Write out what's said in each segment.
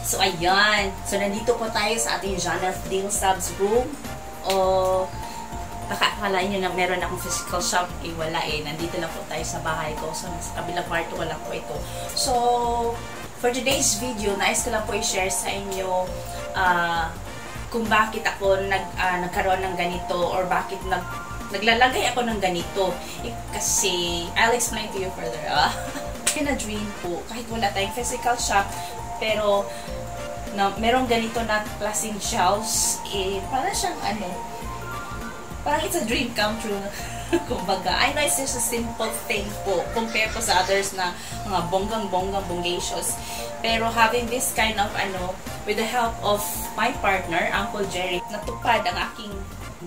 So, ayan. So, nandito po tayo sa ating Jonathan Dale Subs room. Akala nyo na meron akong physical shop. Wala eh. Nandito lang po tayo sa bahay ko. So, sa kabilang kwarto ko lang po ito. So, for today's video, nais ko lang po i-share sa inyo kung bakit ako nagkaroon ng ganito or bakit naglalagay ako ng ganito. Kasi, I'll explain to you further. Kina-dream po. Kahit wala tayong physical shop, pero merong ganito na klaseng shelves, para siyang parang it's a dream come true. Kumbaga, I know it's just a simple thing po compare po sa others na mga bonggang-bonggang bongacious. Pero having this kind of with the help of my partner, Uncle Jerry, natupad ang aking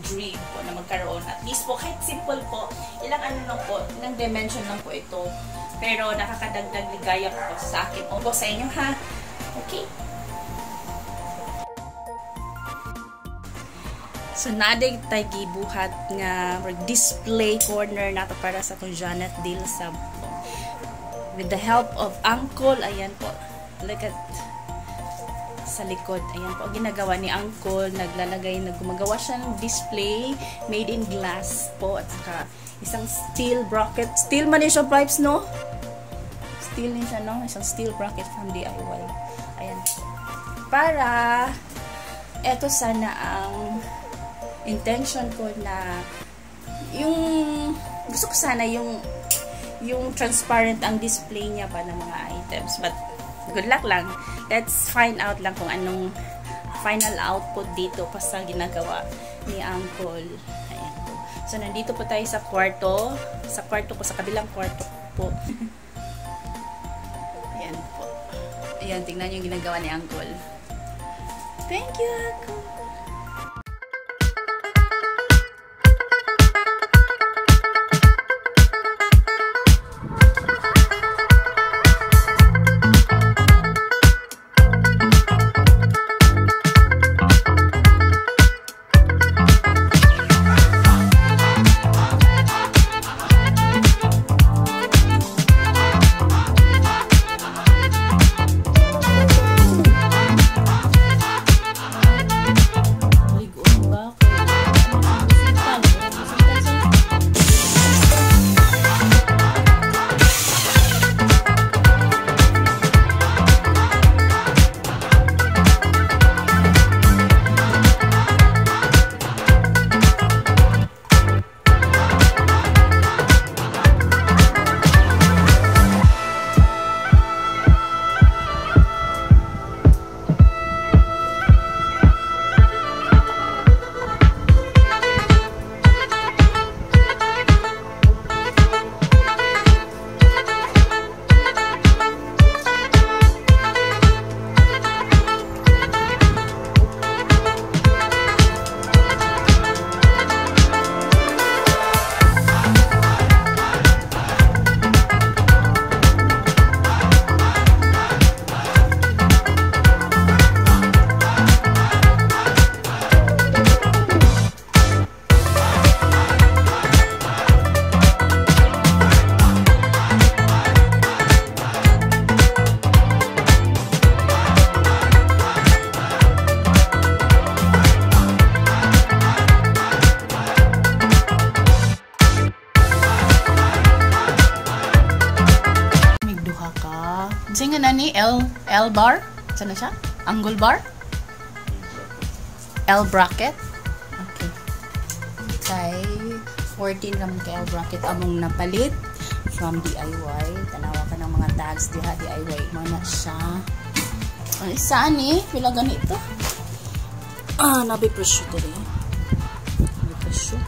dream po na magkaroon. At least po, kahit simple po, ilang dimension lang po ito. Pero nakakadagdag ligaya po sa akin. O po sa inyo ha. Okay. So, naday tayo gibuhat nga display corner nato para sa itong Jonathan Dale Subs. With the help of Uncle, ayan po. Look at sa likod. Ayan po, ginagawa ni Uncle. Gumagawa siya ng display made in glass po. At saka isang steel bracket. Steel man yung pipes, no? Steel din siya, no? Isang steel bracket from DIY. Ayan. Para eto sana ang intention ko na gusto ko sana yung transparent ang display niya pa ng mga items. But good luck lang. Let's find out lang kung anong final output dito pa sa ginagawa ni Uncle. Ayan po. So, nandito po tayo sa kwarto. Sa kwarto ko, sa kabilang kwarto po. Ayan po. Ayan, tingnan yung ginagawa ni Uncle. Thank you, Uncle. Singa na ni L bar? Saan na siya? Angle bar? L bracket? Okay. Kay 14 naman kay L bracket among napalit from DIY. Tanawa ka ng mga tags diha DIY mo na siya. Ang isa ni pila ganito. Nabi presyo diri. Nabi presyo.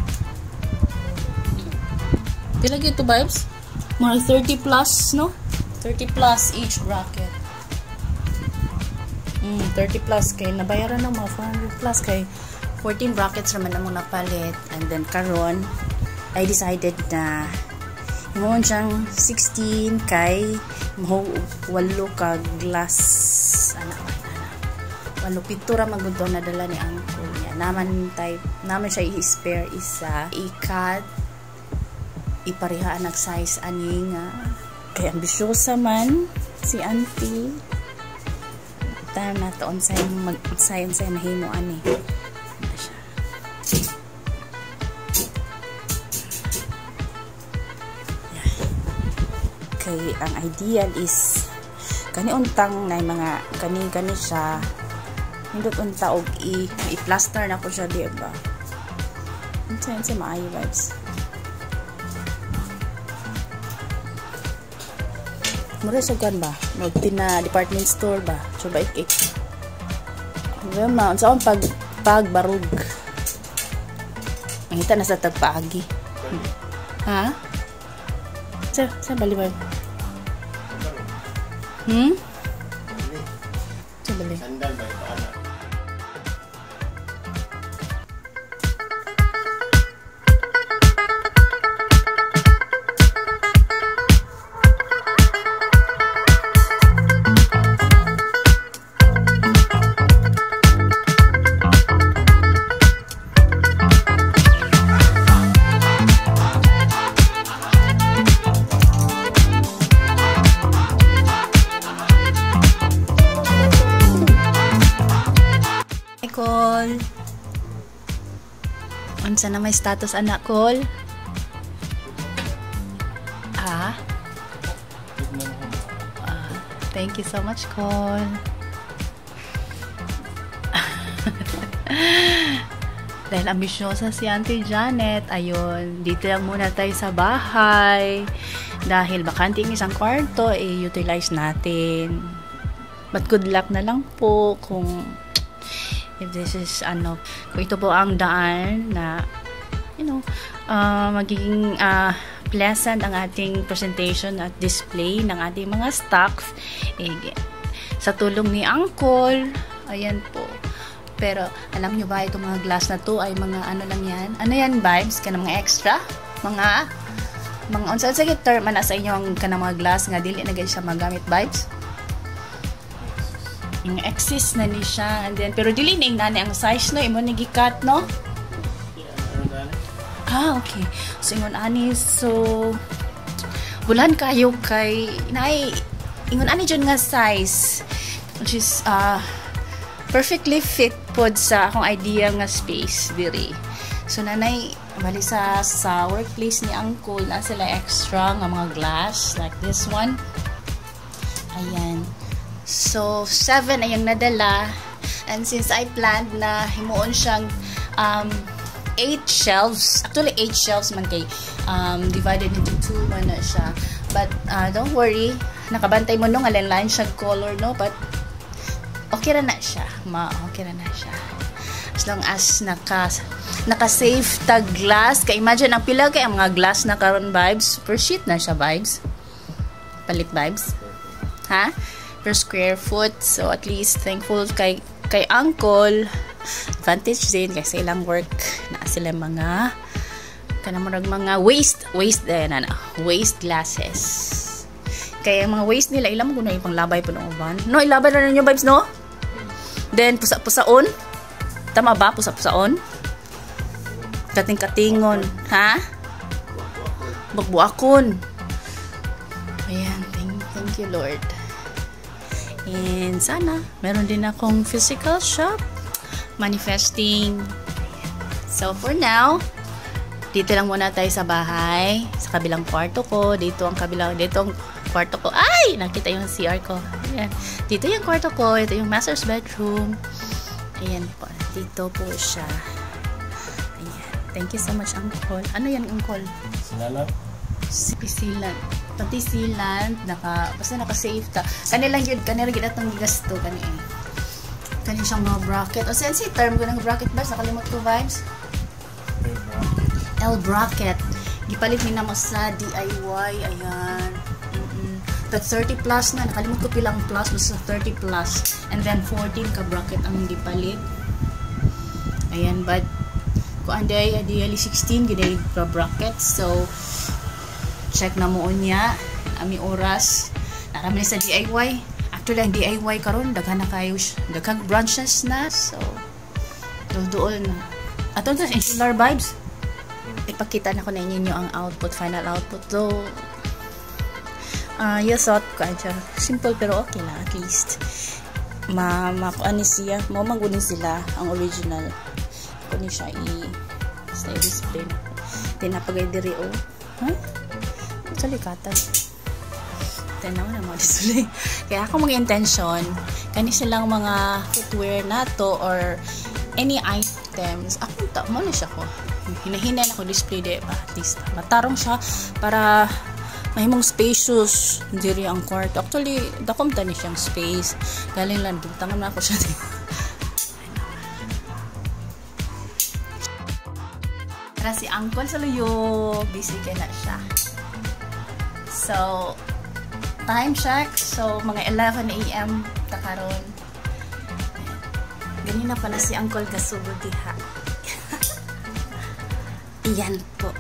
Pila gito vibes? Mga 30 plus, no? 30 plus each bracket. 30 plus kay nabayaran ng mga 400 plus kay 14 brackets naman na mong napalit. And then karon I decided na mo siyang 16 kay mo 8 ka glass walo pintura magudto na dala ni Uncle niya. Naman siya i-spare isa. Ikat ipareha nag size ani nga kay ambisyosa man si auntie. time na to unsay mahimo ani. Kay ang ideal is kani untang na mga kani siya hindot unta og i-plaster na ko siya di ba. Unsay maayo vibes. Mura sa gan ba? Magtina department store ba? So ba ik. Well, unsa ang pagbarug. Mangita na sa tagpaagi. Ha? Sa bali ba? Sa bali. Sandal ba paana? Call. Unsa na may status anak call? Thank you so much call. Dahil ambisyosa si Auntie Janet, ayun, dito lang muna tayo sa bahay. Dahil bakante ang isang kwarto, i-utilize natin. But good luck na lang po kung if this is kung ito po ang daan na magiging pleasant ang ating presentation at display ng ating mga stocks sa tulong ni Uncle. Ayan po. Pero alam nyo ba itong mga glass na to ay mga lang yan? Ano yan vibes? Kanang mga extra? Mga unsa sa term na sa inyo ang kanang mga glass nga dili na gyud siya magamit vibes? Yung exist na ni siya, and then pero dili na nani ang size no imo ni gikat no. Okay, so ingon ani, so bulan kayo kay nay ingon ani jud nga size which is perfectly fit pod sa akong idea nga space diri. So nanay bali sa workplace ni Uncle na sila extra nga mga glass like this one. Ayan. So, 7 ayang nadala. And since I planned na himuon siyang 8 shelves. Actually, 8 shelves man kay divided into 2 man na siya. But, don't worry. Nakabantay mo nung alinlan siyang color, no? But, okay na siya. Okay na siya. As long as naka-save tag glass. Kaya imagine, ang pila kay ang mga glass na karon vibes. Per sheet na siya vibes. Palit vibes. Ha? Per square foot. So at least thankful kay Uncle. Advantage din kasi ilang work na sila mga kanamurag mga waste glasses. Kaya mga waste nila ilang ko na ipang labay po ng uban. No, ilabay na ninyo vibes no? Then pusa-pusaon. Tama ba? Pusa-pusaon? Kating-katingon, ha? Bukbuakon. Ayan, thank you Lord. And sana, meron din akong physical shop. Manifesting. So, for now, dito lang muna tayo sa bahay. Sa kabilang kwarto ko. Dito ang kwarto ko. Ay! Nakita yung CR ko. Ayan. Dito yung kwarto ko. Ito yung master's bedroom. Ayan po. Dito po siya. Ayan. Thank you so much, Uncle. Ano yan, Uncle? Silalang? Silan. Pati silan, basta naka-save ta. Kanilang yun atong gasto kani siyang mga bracket. O sensi term ko ng bracket ba? Nakalimot ko vibes? L bracket. Gipalit ni naman sa DIY. Ayan. That 30 plus na. Nakalimot ko pilang plus. Basta 30 plus. And then 14 ka bracket ang gipalit. Ayan. But kung ideally 16 giday ka bracket. So check na mo niya ami oras narami sa DIY. Actually ang DIY karon daghan na kayo daghang branches na, so duol na aton sa insular vibes. Ipakita na ko na inyo ang output, final output. So yes, thought ko simple pero okay na at least. makuan ni siya, mo magunin sila ang original. Kung ni siya i-display na. Tinapagay diri o. Ha? Sa likatan. Tanaw na mo display. Kaya ako mga intention, kani silang mga footwear na to or any items. Ako mo na siya ko. Hinahinay ako display de ba? At least matarong siya para mahimong spacious diri ang kwarto. Actually, dakom tani siyang space. Galing lang buntangan na ako siya. Para si Uncle sa luyo, busy kaya na siya. So, time check. So, mga 11 AM takaron. Ganyan na pala si Uncle Gasugo diha. Iyan po.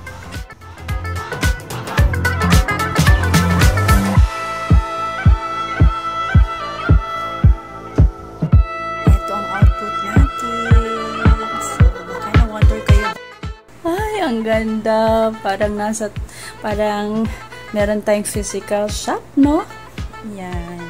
Ito ang output natin. So, baka na-wonder kayo. Ay, ang ganda. Parang meron tayong physical shop, no? Yan.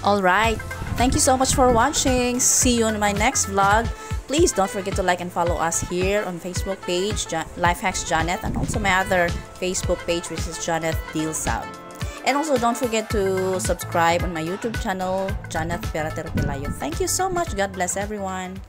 Alright, thank you so much for watching. See you in my next vlog. Please don't forget to like and follow us here on Facebook page, Life Hacks Janet, and also my other Facebook page, which is Janet Deals Out. And also don't forget to subscribe on my YouTube channel, Janet Perater Pelayo. Thank you so much. God bless everyone.